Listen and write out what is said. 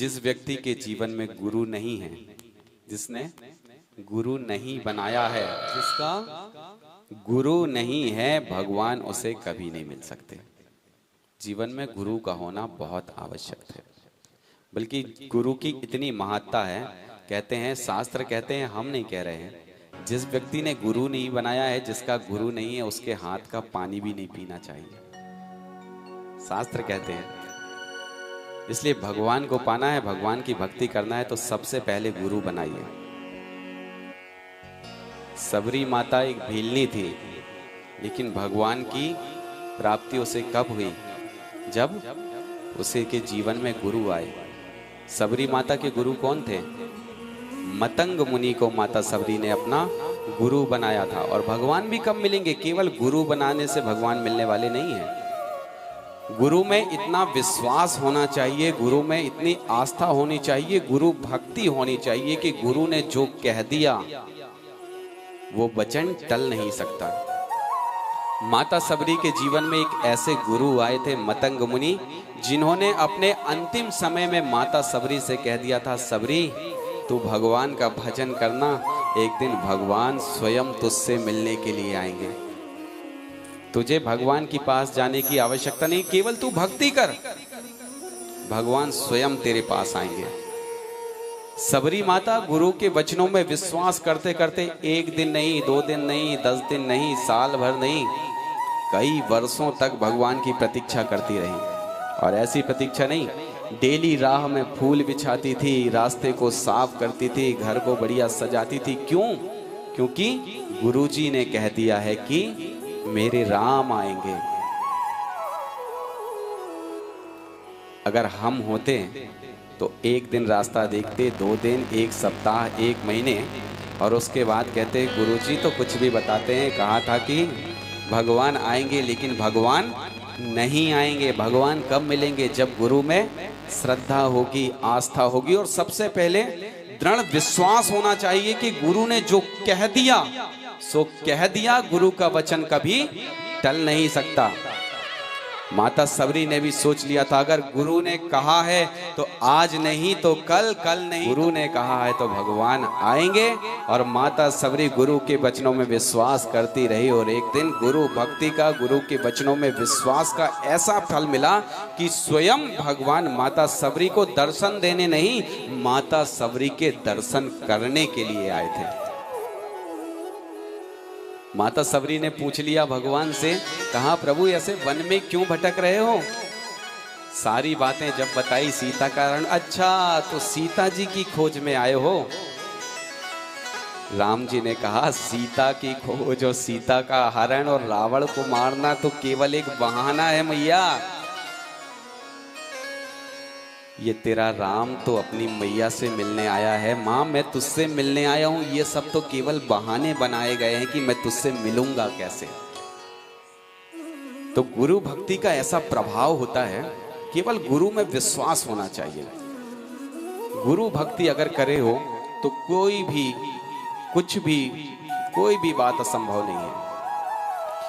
जिस व्यक्ति के जीवन में गुरु नहीं है, जिसने गुरु नहीं बनाया है, जिसका गुरु नहीं है, भगवान उसे कभी नहीं मिल सकते। जीवन में गुरु का होना बहुत आवश्यक है। बल्कि गुरु की इतनी महत्ता है, कहते हैं, शास्त्र कहते हैं, हम नहीं कह रहे हैं, जिस व्यक्ति ने गुरु नहीं बनाया है, जिसका गुरु नहीं है, उसके हाथ का पानी भी नहीं पीना चाहिए, शास्त्र कहते हैं। इसलिए भगवान को पाना है, भगवान की भक्ति करना है, तो सबसे पहले गुरु बनाइए। सबरी माता एक भीलनी थी, लेकिन भगवान की प्राप्ति उसे कब हुई? जब उसे के जीवन में गुरु आए। सबरी माता के गुरु कौन थे? मतंग मुनि को माता सबरी ने अपना गुरु बनाया था। और भगवान भी कब मिलेंगे? केवल गुरु बनाने से भगवान मिलने वाले नहीं हैं। गुरु में इतना विश्वास होना चाहिए, गुरु में इतनी आस्था होनी चाहिए, गुरु भक्ति होनी चाहिए कि गुरु ने जो कह दिया वो वचन टल नहीं सकता। माता सबरी के जीवन में एक ऐसे गुरु आए थे, मतंग मुनि, जिन्होंने अपने अंतिम समय में माता सबरी से कह दिया था, सबरी तू भगवान का भजन करना, एक दिन भगवान स्वयं तुझसे मिलने के लिए आएंगे। तुझे भगवान के पास जाने की आवश्यकता नहीं, केवल तू भक्ति कर, भगवान स्वयं तेरे पास आएंगे। सबरी माता गुरु के वचनों में विश्वास करते करते एक दिन नहीं, 2 दिन नहीं, 10 दिन नहीं, साल भर नहीं, कई वर्षों तक भगवान की प्रतीक्षा करती रही। और ऐसी प्रतीक्षा नहीं, डेली राह में फूल बिछाती थी, रास्ते को साफ करती थी, घर को बढ़िया सजाती थी। क्यों? क्योंकि गुरुजी ने कह दिया है कि मेरे राम आएंगे। अगर हम होते तो एक दिन रास्ता देखते, 2 दिन, 1 सप्ताह, 1 महीने, और उसके बाद कहते गुरुजी तो कुछ भी बताते हैं, कहा था कि भगवान आएंगे, लेकिन भगवान नहीं आएंगे। भगवान कब मिलेंगे? जब गुरु में श्रद्धा होगी, आस्था होगी, और सबसे पहले दृढ़ विश्वास होना चाहिए कि गुरु ने जो कह दिया सो कह दिया। गुरु का वचन कभी टल नहीं सकता। माता सबरी ने भी सोच लिया था, अगर गुरु ने कहा है तो आज नहीं तो कल, कल नहीं गुरु ने कहा है तो भगवान आएंगे। और माता सबरी गुरु के वचनों में विश्वास करती रही, और एक दिन गुरु भक्ति का, गुरु के वचनों में विश्वास का ऐसा फल मिला कि स्वयं भगवान माता सबरी को दर्शन देने नहीं, माता सबरी के दर्शन करने के लिए आए थे। माता सबरी ने पूछ लिया भगवान से, कहा प्रभु ऐसे वन में क्यों भटक रहे हो? सारी बातें जब बताई, सीता का कारण, अच्छा तो सीता जी की खोज में आए हो? राम जी ने कहा, सीता की खोज और सीता का हरण और रावण को मारना तो केवल एक बहाना है मैया। ये तेरा राम तो अपनी मैया से मिलने आया है, माँ मैं तुझसे मिलने आया हूं। ये सब तो केवल बहाने बनाए गए हैं कि मैं तुझसे मिलूंगा कैसे। तो गुरु भक्ति का ऐसा प्रभाव होता है, केवल गुरु में विश्वास होना चाहिए। गुरु भक्ति अगर करे हो तो कोई भी, कुछ भी, कोई भी बात असंभव नहीं है।